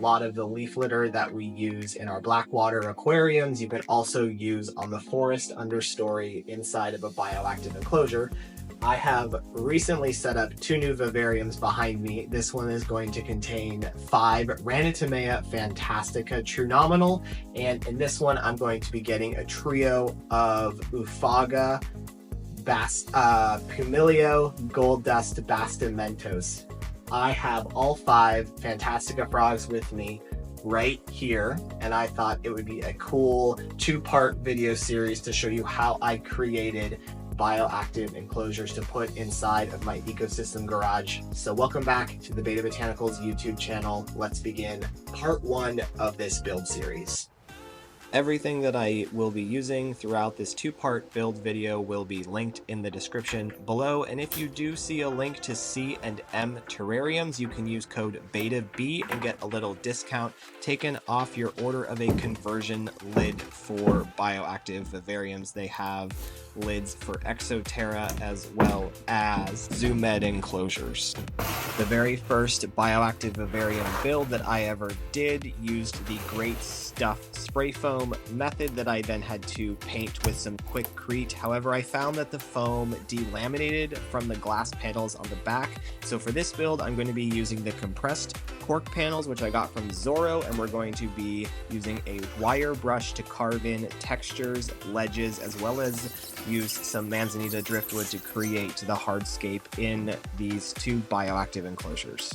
lot of the leaf litter that we use in our Blackwater aquariums. You can also use on the forest understory inside of a bioactive enclosure. I have recently set up 2 new vivariums behind me. This one is going to contain 5 Ranitomeya Fantastica true nominal, and in this one I'm going to be getting a trio of Oophaga, pumilio, gold dust, Bastimentos. I have all 5 Fantastica frogs with me right here, and I thought it would be a cool 2-part video series to show you how I created bioactive enclosures to put inside of my ecosystem garage. So welcome back to the Betta Botanicals YouTube channel. Let's begin part 1 of this build series. Everything that I will be using throughout this 2-part build video will be linked in the description below, and if you do see a link to C and M terrariums, you can use code BETTAB and get a little discount taken off your order of a conversion lid for bioactive vivariums. They have lids for Exo Terra as well as Zoomed enclosures. The very first bioactive vivarium build that I ever did used the Great Stuff spray foam method that I then had to paint with some Quickcrete. However, I found that the foam delaminated from the glass panels on the back. So for this build, I'm going to be using the compressed cork panels, which I got from Zorro, and we're going to be using a wire brush to carve in textures, ledges, as well as use some manzanita driftwood to create the hardscape in these 2 bioactive enclosures.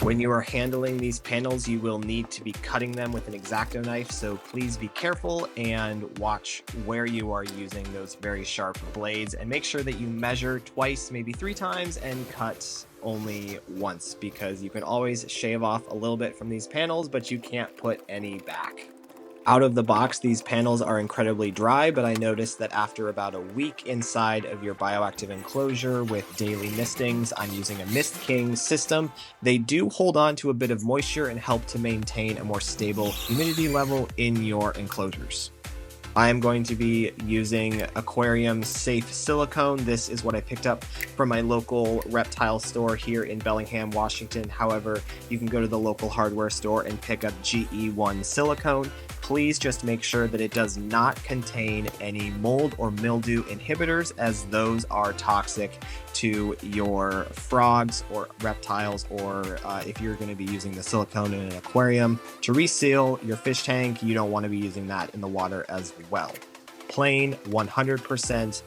When you are handling these panels, you will need to be cutting them with an X-Acto knife, so please be careful and watch where you are using those very sharp blades, and make sure that you measure twice, maybe 3 times, and cut only once, because you can always shave off a little bit from these panels, but you can't put any back. Out of the box, these panels are incredibly dry, but I noticed that after about a week inside of your bioactive enclosure with daily mistings, I'm using a Mist King system. They do hold on to a bit of moisture and help to maintain a more stable humidity level in your enclosures. I am going to be using Aquarium Safe Silicone. This is what I picked up from my local reptile store here in Bellingham, Washington. However, you can go to the local hardware store and pick up GE1 silicone. Please just make sure that it does not contain any mold or mildew inhibitors, as those are toxic to your frogs or reptiles, or if you're going to be using the silicone in an aquarium to reseal your fish tank, you don't want to be using that in the water as well. Plain 100%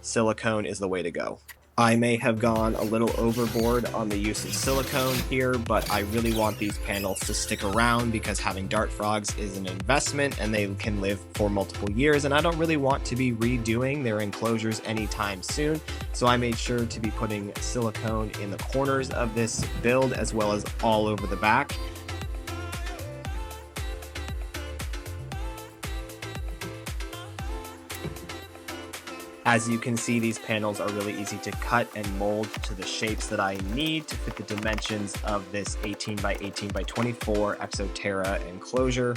silicone is the way to go. I may have gone a little overboard on the use of silicone here, but I really want these panels to stick around because having dart frogs is an investment and they can live for multiple years, and I don't really want to be redoing their enclosures anytime soon. So I made sure to be putting silicone in the corners of this build as well as all over the back. As you can see, these panels are really easy to cut and mold to the shapes that I need to fit the dimensions of this 18 by 18 by 24 Exo Terra enclosure.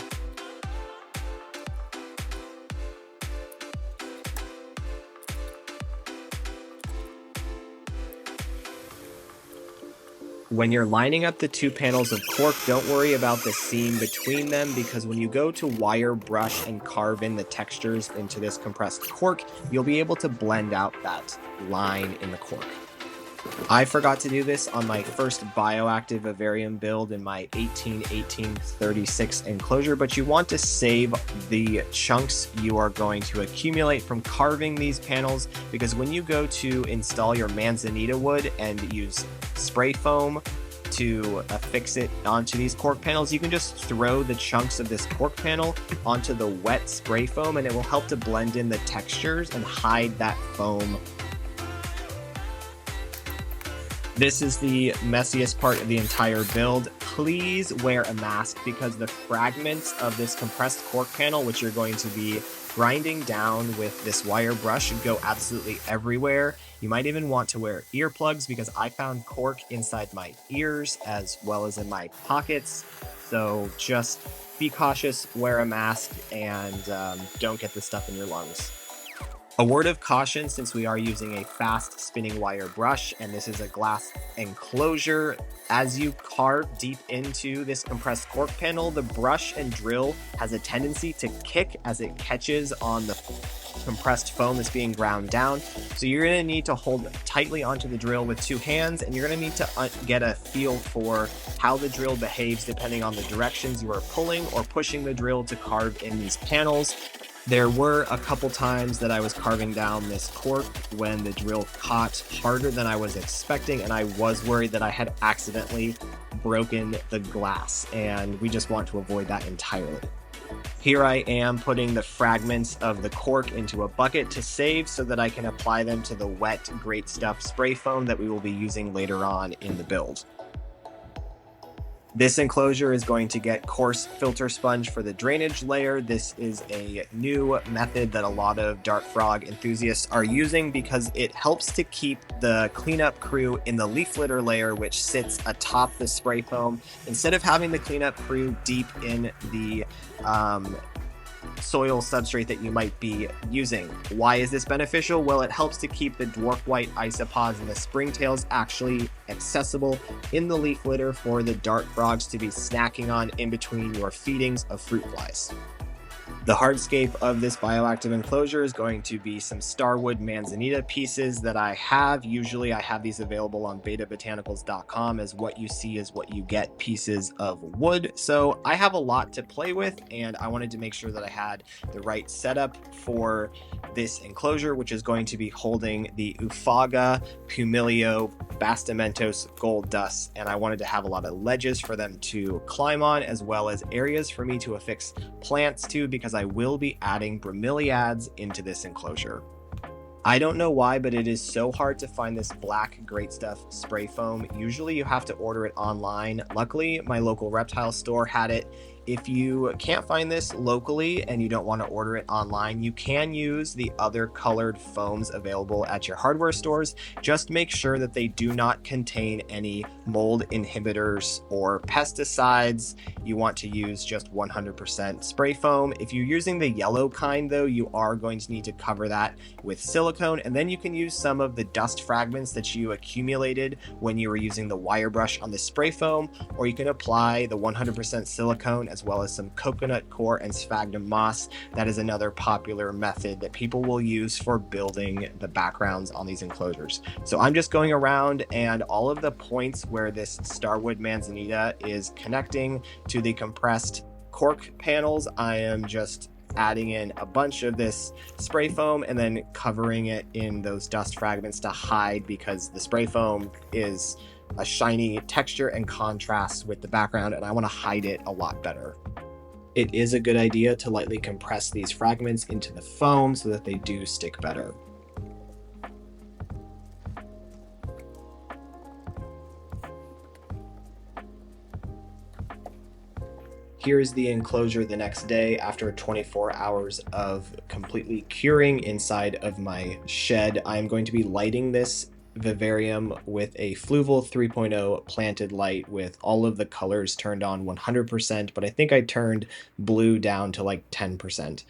When you're lining up the 2 panels of cork, don't worry about the seam between them, because when you go to wire brush and carve in the textures into this compressed cork, you'll be able to blend out that line in the cork. I forgot to do this on my first bioactive vivarium build in my 18-18-36 enclosure, but you want to save the chunks you are going to accumulate from carving these panels, because when you go to install your manzanita wood and use spray foam to affix it onto these cork panels, you can just throw the chunks of this cork panel onto the wet spray foam, and it will help to blend in the textures and hide that foam. This is the messiest part of the entire build. Please wear a mask, because the fragments of this compressed cork panel, which you're going to be grinding down with this wire brush, should go absolutely everywhere. You might even want to wear earplugs, because I found cork inside my ears as well as in my pockets. So just be cautious, wear a mask, and don't get this stuff in your lungs. A word of caution, since we are using a fast spinning wire brush and this is a glass enclosure, as you carve deep into this compressed cork panel, the brush and drill has a tendency to kick as it catches on the compressed foam that's being ground down. So you're going to need to hold tightly onto the drill with two hands, and you're going to need to get a feel for how the drill behaves depending on the directions you are pulling or pushing the drill to carve in these panels. There were a couple times that I was carving down this cork when the drill caught harder than I was expecting, and I was worried that I had accidentally broken the glass, and we just want to avoid that entirely. Here I am putting the fragments of the cork into a bucket to save so that I can apply them to the wet Great Stuff spray foam that we will be using later on in the build. This enclosure is going to get coarse filter sponge for the drainage layer. This is a new method that a lot of dart frog enthusiasts are using because it helps to keep the cleanup crew in the leaf litter layer, which sits atop the spray foam, instead of having the cleanup crew deep in the soil substrate that you might be using. Why is this beneficial? Well, it helps to keep the dwarf white isopods and the springtails actually accessible in the leaf litter for the dart frogs to be snacking on in between your feedings of fruit flies. The hardscape of this bioactive enclosure is going to be some starwood manzanita pieces that I have. Usually I have these available on Botanicals.com, as what you see is what you get pieces of wood. So I have a lot to play with, and I wanted to make sure that I had the right setup for this enclosure, which is going to be holding the Oophaga, pumilio, Bastimentos gold dust, and I wanted to have a lot of ledges for them to climb on, as well as areas for me to affix plants to, because I will be adding bromeliads into this enclosure. I don't know why, but it is so hard to find this black Great Stuff spray foam. Usually you have to order it online. Luckily, my local reptile store had it. If you can't find this locally and you don't want to order it online, you can use the other colored foams available at your hardware stores. Just make sure that they do not contain any mold inhibitors or pesticides. You want to use just 100% spray foam. If you're using the yellow kind though, you are going to need to cover that with silicone, and then you can use some of the dust fragments that you accumulated when you were using the wire brush on the spray foam, or you can apply the 100% silicone as well as some coconut core and sphagnum moss. That is another popular method that people will use for building the backgrounds on these enclosures. So I'm just going around, and all of the points where this starwood manzanita is connecting to the compressed cork panels, I am just adding in a bunch of this spray foam and then covering it in those dust fragments to hide, because the spray foam is a shiny texture and contrast with the background, and I want to hide it a lot better. It is a good idea to lightly compress these fragments into the foam so that they do stick better. Here's the enclosure the next day after 24 hours of completely curing inside of my shed. I'm going to be lighting this vivarium with a Fluval 3.0 planted light with all of the colors turned on 100%, but I think I turned blue down to like 10%.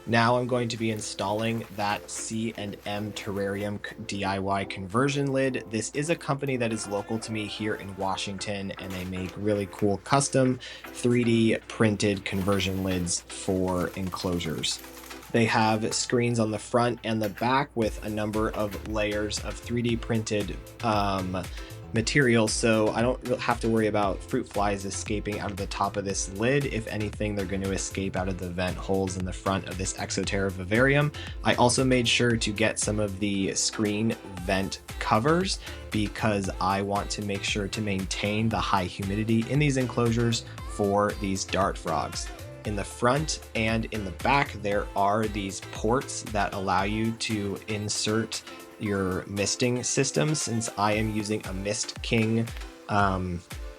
Now I'm going to be installing that C&M terrarium DIY conversion lid. This is a company that is local to me here in Washington, and they make really cool custom 3D printed conversion lids for enclosures. They have screens on the front and the back with a number of layers of 3D printed material, so I don't have to worry about fruit flies escaping out of the top of this lid. If anything, they're going to escape out of the vent holes in the front of this Exo Terra vivarium. I also made sure to get some of the screen vent covers because I want to make sure to maintain the high humidity in these enclosures for these dart frogs. In the front and in the back, there are these ports that allow you to insert your misting system. Since I am using a Mist King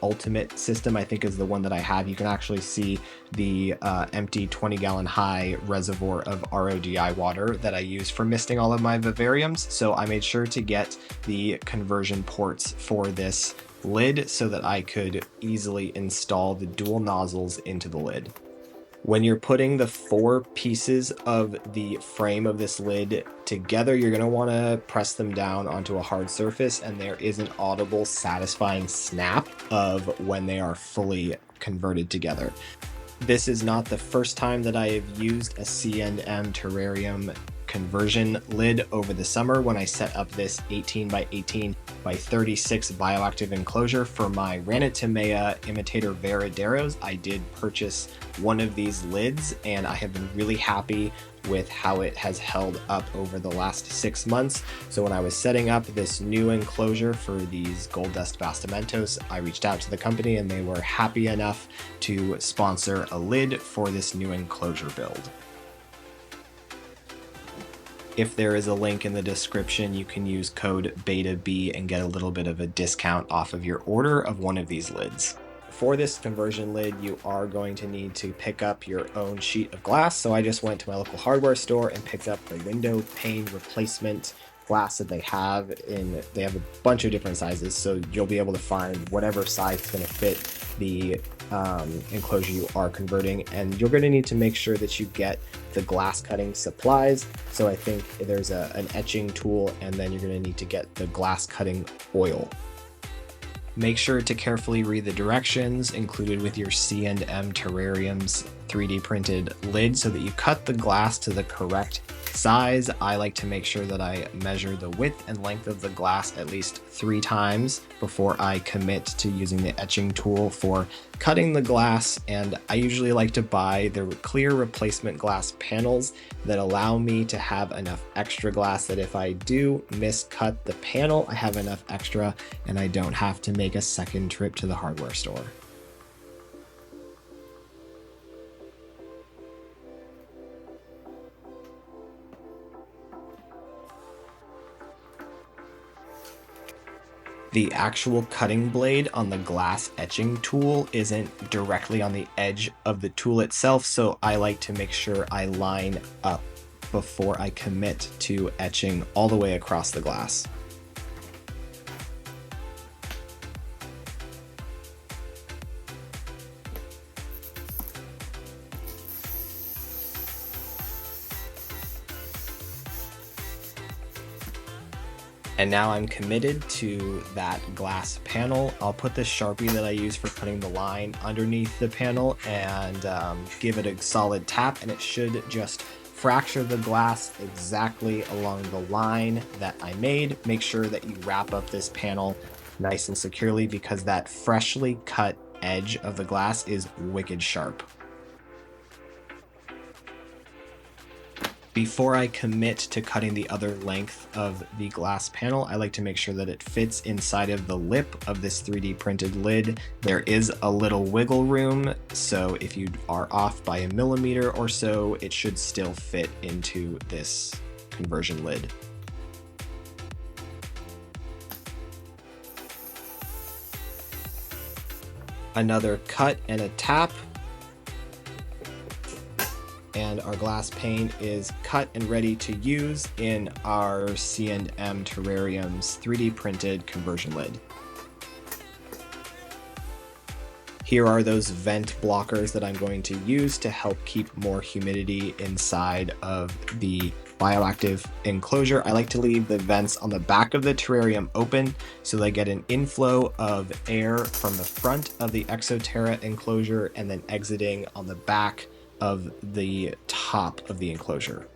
Ultimate system, I think is the one that I have, you can actually see the empty 20-gallon high reservoir of RODI water that I use for misting all of my vivariums. So I made sure to get the conversion ports for this lid so that I could easily install the dual nozzles into the lid. When you're putting the 4 pieces of the frame of this lid together, you're going to want to press them down onto a hard surface, and there is an audible, satisfying snap of when they are fully converted together. This is not the first time that I have used a C&M terrarium conversion lid over the summer when I set up this 18 by 18 by 36 bioactive enclosure for my Ranitomeya imitator Varaderos. I did purchase one of these lids, and I have been really happy with how it has held up over the last 6 months. So when I was setting up this new enclosure for these gold dust Bastimentos, I reached out to the company and they were happy enough to sponsor a lid for this new enclosure build. If there is a link in the description, you can use code BETAB and get a little bit of a discount off of your order of one of these lids. For this conversion lid, you are going to need to pick up your own sheet of glass. So I just went to my local hardware store and picked up the window pane replacement glass that they have they have a bunch of different sizes. So you'll be able to find whatever size is going to fit the enclosure you are converting, and you're going to need to make sure that you get the glass cutting supplies. So I think there's an etching tool, and then you're going to need to get the glass cutting oil. Make sure to carefully read the directions included with your C&M terrarium's 3D printed lid so that you cut the glass to the correct size. I like to make sure that I measure the width and length of the glass at least 3 times before I commit to using the etching tool for cutting the glass, and I usually like to buy the clear replacement glass panels that allow me to have enough extra glass that if I do miscut the panel, I have enough extra and I don't have to make a second trip to the hardware store. The actual cutting blade on the glass etching tool isn't directly on the edge of the tool itself, so I like to make sure I line up before I commit to etching all the way across the glass. And now I'm committed to that glass panel. I'll put the Sharpie that I use for cutting the line underneath the panel and give it a solid tap, and it should just fracture the glass exactly along the line that I made. Make sure that you wrap up this panel nice and securely because that freshly cut edge of the glass is wicked sharp. Before I commit to cutting the other length of the glass panel, I like to make sure that it fits inside of the lip of this 3D printed lid. There is a little wiggle room, so if you are off by 1 millimeter or so, it should still fit into this conversion lid. Another cut and a tap, and our glass pane is cut and ready to use in our C&M Terrarium's 3D printed conversion lid. Here are those vent blockers that I'm going to use to help keep more humidity inside of the bioactive enclosure. I like to leave the vents on the back of the terrarium open so they get an inflow of air from the front of the Exo Terra enclosure and then exiting on the back of the top of the enclosure.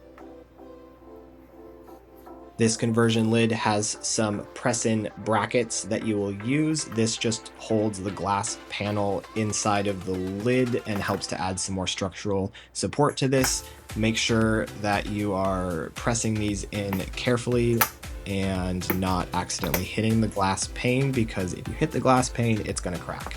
This conversion lid has some press-in brackets that you will use. This just holds the glass panel inside of the lid and helps to add some more structural support to this. Make sure that you are pressing these in carefully and not accidentally hitting the glass pane, because if you hit the glass pane, it's going to crack.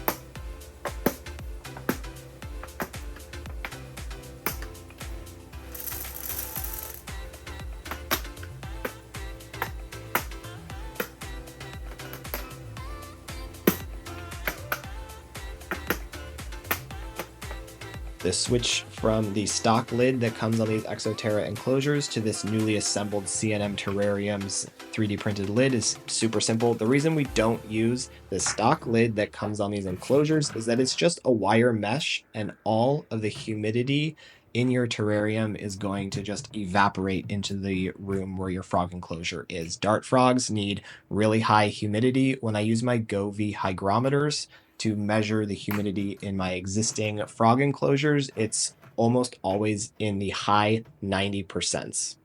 The switch from the stock lid that comes on these Exo Terra enclosures to this newly assembled CNM Terrarium's 3D printed lid is super simple. The reason we don't use the stock lid that comes on these enclosures is that it's just a wire mesh, and all of the humidity in your terrarium is going to just evaporate into the room where your frog enclosure is. Dart frogs need really high humidity. When I use my Govee hygrometers to measure the humidity in my existing frog enclosures, it's almost always in the high 90%.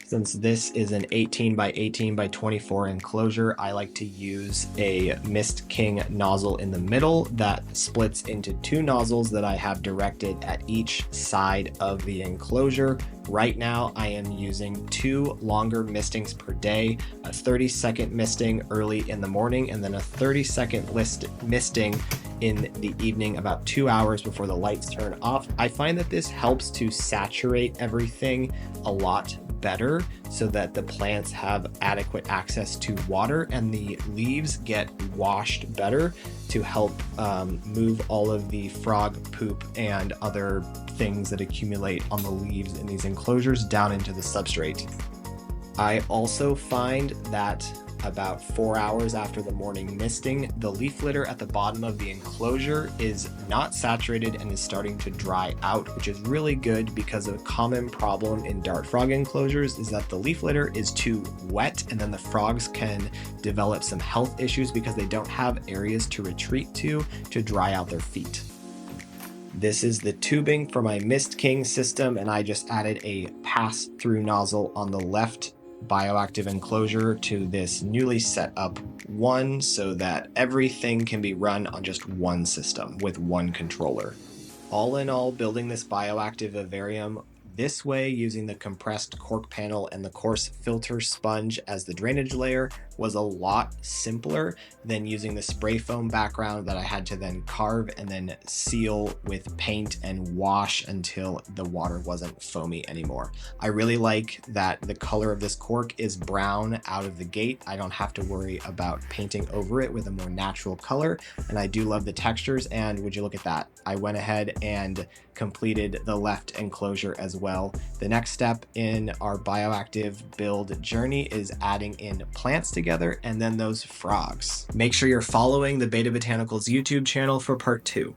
Since this is an 18 by 18 by 24 enclosure, I like to use a Mist King nozzle in the middle that splits into two nozzles that I have directed at each side of the enclosure. Right now, I am using 2 longer mistings per day, a 30-second misting early in the morning, and then a 30-second misting in the evening about 2 hours before the lights turn off. I find that this helps to saturate everything a lot better so that the plants have adequate access to water and the leaves get washed better to help move all of the frog poop and other things that accumulate on the leaves in these enclosures down into the substrate. I also find that about 4 hours after the morning misting, the leaf litter at the bottom of the enclosure is not saturated and is starting to dry out, which is really good because a common problem in dart frog enclosures is that the leaf litter is too wet and then the frogs can develop some health issues because they don't have areas to retreat to dry out their feet. This is the tubing for my Mist King system, and I just added a pass-through nozzle on the left bioactive enclosure to this newly set up one so that everything can be run on just one system with one controller. All in all, building this bioactive vivarium this way using the compressed cork panel and the coarse filter sponge as the drainage layer was a lot simpler than using the spray foam background that I had to then carve and then seal with paint and wash until the water wasn't foamy anymore. I really like that the color of this cork is brown out of the gate. I don't have to worry about painting over it with a more natural color, and I do love the textures. And would you look at that, I went ahead and completed the left enclosure as well. The next step in our bioactive build journey is adding in plants together and then those frogs. Make sure you're following the Betta Botanicals YouTube channel for part 2.